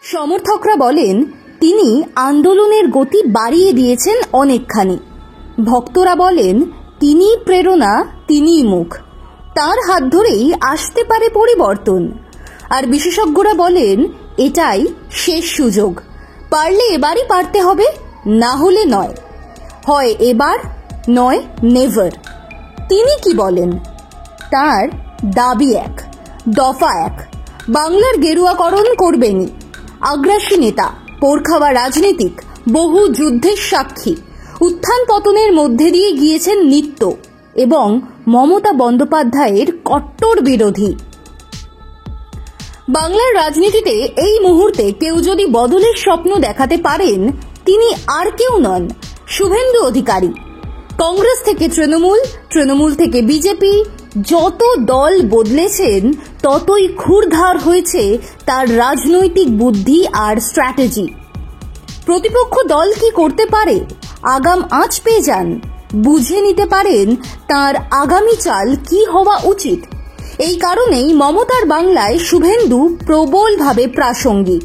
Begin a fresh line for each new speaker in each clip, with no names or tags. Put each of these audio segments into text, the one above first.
সমর্থকরা বলেন তিনি আন্দোলনের গতি বাড়িয়ে দিয়েছেন অনেকখানি। ভক্তরা বলেন তিনি প্রেরণা, তিনিই মুখ, তার হাত ধরেই আসতে পারে পরিবর্তন। আর বিশেষজ্ঞরা বলেন এটাই শেষ সুযোগ, পারলে এবারই পারতে হবে, না হলে নয়, হয় এবার নয় নেভার। তিনি কি বলেন? তার দাবি এক, দফা এক, বাংলার গেরুয়াকরণ করবেনই। আগ্রাসী নেতা, পোরখাওয়া রাজনীতিক, বহু যুদ্ধের সাক্ষী, উত্থান পতনের মধ্যে দিয়ে গিয়েছেন নিত্য, এবং মমতা বন্দ্যোপাধ্যায়ের কট্টর বিরোধী। বাংলার রাজনীতিতে এই মুহূর্তে কেউ যদি বদলের স্বপ্ন দেখাতে পারেন, তিনি আর কেউ নন, শুভেন্দু অধিকারী। কংগ্রেস থেকে তৃণমূল, তৃণমূল থেকে বিজেপি, যত দল বদলেছেন ততই ক্ষুরধার হয়েছে তার রাজনৈতিক বুদ্ধি আর স্ট্র্যাটেজি। প্রতিপক্ষ দল কি করতে পারে আগাম আঁচ পেয়ে যান, বুঝে নিতে পারেন তার আগামী চাল কি হওয়া উচিত। এই কারণেই মমতার বাংলায় শুভেন্দু প্রবলভাবে প্রাসঙ্গিক।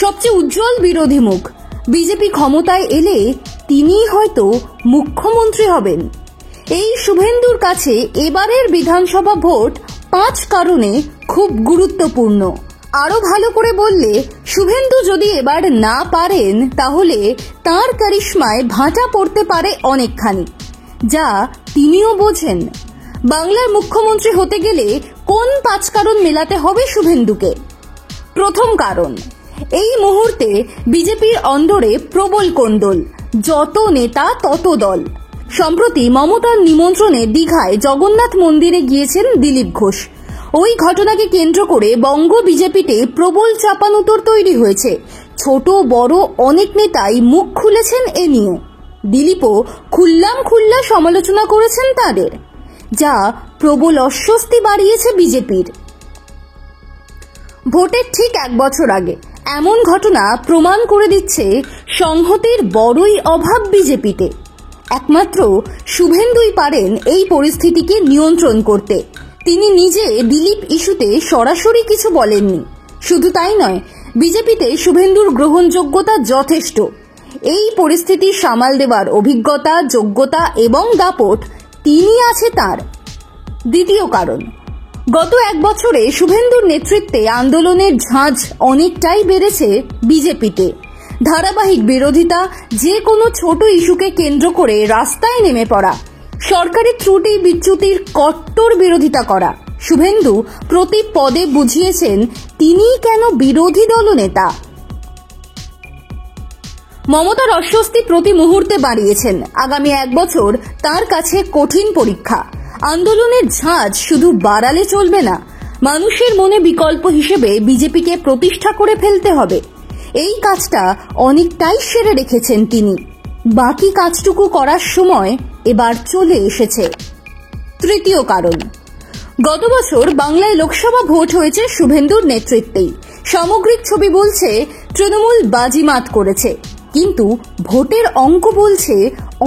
সবচেয়ে উজ্জ্বল বিরোধী মুখ। বিজেপি ক্ষমতায় এলে তিনিই হয়তো মুখ্যমন্ত্রী হবেন। এই শুভেন্দুর কাছে এবারের বিধানসভা ভোট 5 কারণে খুব গুরুত্বপূর্ণ। আরো ভালো করে বললে, শুভেন্দু যদি এবার না পারেন তাহলে তার কারিশমায় ভাটা পড়তে পারে অনেকখানি, যা তিনিও বোঝেন। বাংলার মুখ্যমন্ত্রী হতে গেলে কোন 5 কারণ মেলাতে হবে শুভেন্দুকে? প্রথম কারণ, এই মুহূর্তে বিজেপির অন্দরে প্রবল কোন্দল, যত নেতা তত দল। সম্প্রতি মমতার নিমন্ত্রণে দীঘায় জগন্নাথ মন্দিরে গিয়েছেন দিলীপ ঘোষ। ওই ঘটনাকে কেন্দ্র করে বঙ্গ বিজেপিতে প্রবল চাপানুতর তৈরি হয়েছে। ছোট বড় অনেক নেতাই মুখ খুলেছেন এ নিয়ে। দিলীপও খুল্লা সমালোচনা করেছেন তাদের, যা প্রবল অস্বস্তি বাড়িয়েছে বিজেপির। ভোটের ঠিক 1 বছর আগে এমন ঘটনা প্রমাণ করে দিচ্ছে সংহতির বড়ই অভাব বিজেপিতে। একমাত্র শুভেন্দুই পারেন এই পরিস্থিতিকে নিয়ন্ত্রণ করতে। তিনি নিজে দিলীপ ইস্যুতে সরাসরি কিছু বলেননি। শুধু তাই নয়, বিজেপিতে শুভেন্দুর গ্রহণযোগ্যতা যথেষ্ট। এই পরিস্থিতি সামাল দেওয়ার অভিজ্ঞতা, যোগ্যতা এবং দাপট তিনি আছে তার। দ্বিতীয় কারণ, গত 1 বছরে শুভেন্দুর নেতৃত্বে আন্দোলনের ঝাঁজ অনেকটাই বেড়েছে বিজেপিতে। ধারাবাহিক বিরোধিতা, যে কোনো ছোট ইস্যুকে কেন্দ্র করে রাস্তায় নেমে পড়া, সরকারি ত্রুটি বিচ্যুতির কট্টর বিরোধিতা করা। শুভেন্দু প্রতি পদে বুঝিয়েছেন তিনিই কেন বিরোধী দলনেতা। মমতার অস্বস্তি প্রতি মুহূর্তে বাড়িয়েছেন। আগামী 1 বছর তার কাছে কঠিন পরীক্ষা। আন্দোলনের ঝাঁজ শুধু বাড়ালে চলবে না, মানুষের মনে বিকল্প হিসেবে বিজেপিকে প্রতিষ্ঠা করে ফেলতে হবে। এই কাজটা অনেকটাই সেরে রেখেছেন তিনি। বাকি কাজটুকু করার সময় এবার চলে এসেছে। তৃতীয় কারণ, গত বছর বাংলায় লোকসভা ভোট হয়েছে শুভেন্দুর নেতৃত্বেই। সামগ্রিক ছবি বলছে তৃণমূল বাজিমাত করেছে, কিন্তু ভোটের অঙ্ক বলছে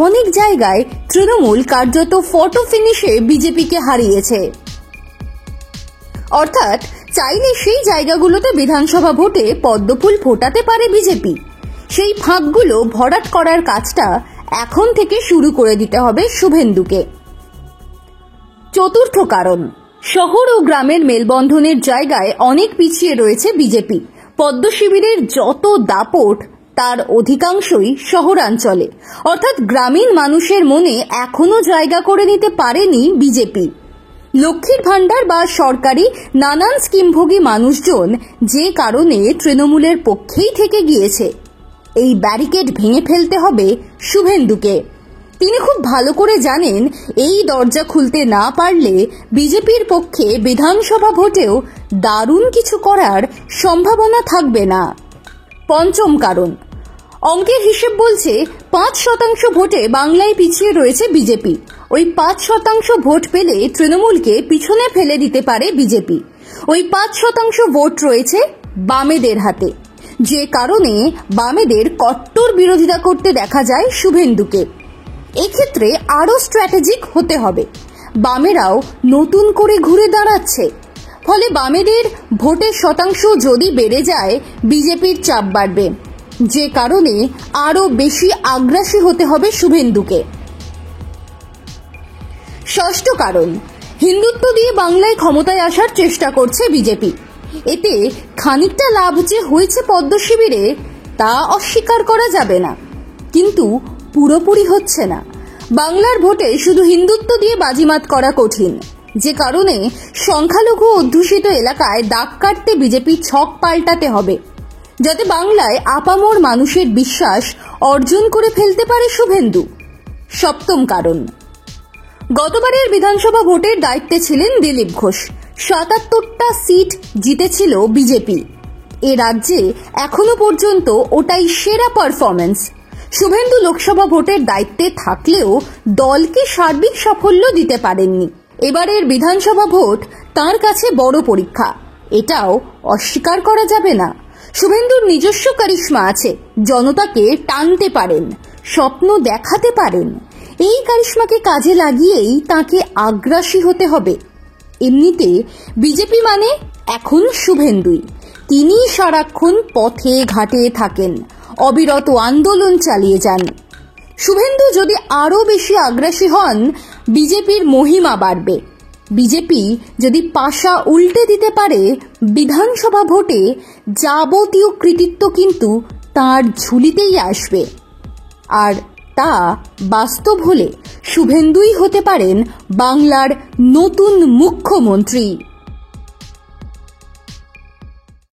অনেক জায়গায় তৃণমূল কার্যত ফটো ফিনিশে বিজেপিকে হারিয়েছে। অর্থাৎ চাইলে সেই জায়গাগুলোতে বিধানসভা ভোটে পদ্মফুল ফোটাতে পারে বিজেপি। সেই ফাঁকগুলো ভরাট করার কাজটা এখন থেকে শুরু করে দিতে হবে শুভেন্দুকে। চতুর্থ কারণ, শহর ও গ্রামের মেলবন্ধনের জায়গায় অনেক পিছিয়ে রয়েছে বিজেপি। পদ্ম শিবিরের যত দাপট তার অধিকাংশই শহরাঞ্চলে, অর্থাৎ গ্রামীণ মানুষের মনে এখনো জায়গা করে নিতে পারেনি বিজেপি। লক্ষ্মীর ভাণ্ডার বা সরকারি নানান স্কিমভোগী মানুষজন যে কারণে তৃণমূলের পক্ষেই থেকে গিয়েছে। এই ব্যারিকেড ভেঙে ফেলতে হবে শুভেন্দুকে। তিনি খুব ভালো করে জানেন এই দরজা খুলতে না পারলে বিজেপির পক্ষে বিধানসভা ভোটেও দারুণ কিছু করার সম্ভাবনা থাকবে না। পঞ্চম কারণ, অঙ্কের হিসেব বলছে 5% ভোটে বাংলায় পিছিয়ে রয়েছে বিজেপি। ওই 5% ভোট পেলে তৃণমূলকে পিছনে ফেলে দিতে পারে বিজেপি। ওই 5% ভোট রয়েছে বামেদের হাতে, যে কারণে বামেদের কট্টর বিরোধিতা করতে দেখা যায় শুভেন্দুকে। এক্ষেত্রে আরো স্ট্র্যাটেজিক হতে হবে। বামেরাও নতুন করে ঘুরে দাঁড়াচ্ছে। ফলে বামেদের ভোটের শতাংশ যদি বেড়ে যায় বিজেপির চাপ বাড়বে, যে কারণে আরো বেশি আগ্রাসী হতে হবে শুভেন্দুকে। ষষ্ঠ কারণ, হিন্দুত্ব দিয়ে বাংলায় ক্ষমতায় আসার চেষ্টা করছে বিজেপি। এতে খানিকটা লাভ যে হয়েছে পদ্ম শিবিরে তা অস্বীকার করা যাবে না, কিন্তু পুরোপুরি হচ্ছে না। বাংলার ভোটে শুধু হিন্দুত্ব দিয়ে বাজিমাত করা কঠিন, যে কারণে সংখ্যালঘু অধ্যুষিত এলাকায় দাগ কাটতে বিজেপি ছক পাল্টাতে হবে, যাতে বাংলায় আপামর মানুষের বিশ্বাস অর্জন করে ফেলতে পারে শুভেন্দু। সপ্তম কারণ, গতবারের বিধানসভা ভোটের দায়িত্বে ছিলেন দিলীপ ঘোষ। ৭৭টা সিট জিতেছিল বিজেপি। এ রাজ্যে এখনো পর্যন্ত ওটাই সেরা পারফরমেন্স। শুভেন্দু লোকসভা ভোটের দায়িত্বে থাকলেও দলকে সার্বিক সাফল্য দিতে পারেননি। এবারের বিধানসভা ভোট তার কাছে বড় পরীক্ষা, এটাও অস্বীকার করা যাবে না। শুভেন্দুর নিজস্ব কারিশমা আছে, জনতাকে টানতে পারেন, স্বপ্ন দেখাতে পারেন। এই কারিশমাকে কাজে লাগিয়েই তাকে আগ্রাসী হতে হবে। এমনিতে বিজেপি মানে এখন শুভেন্দুই। তিনি সারাক্ষণ পথে ঘাটে থাকেন, অবিরত আন্দোলন চালিয়ে যান। শুভেন্দু যদি আরো বেশি আগ্রাসী হন, বিজেপির মহিমা বাড়বে। বিজেপি যদি পাশা উল্টে দিতে পারে, বিধানসভা ভোটে যাবতীয় কৃতিত্ব কিন্তু তার ঝুলিতেই আসবে। আর তা বাস্তব হলে শুভেন্দুই হতে পারেন বাংলার নতুন মুখ্যমন্ত্রী।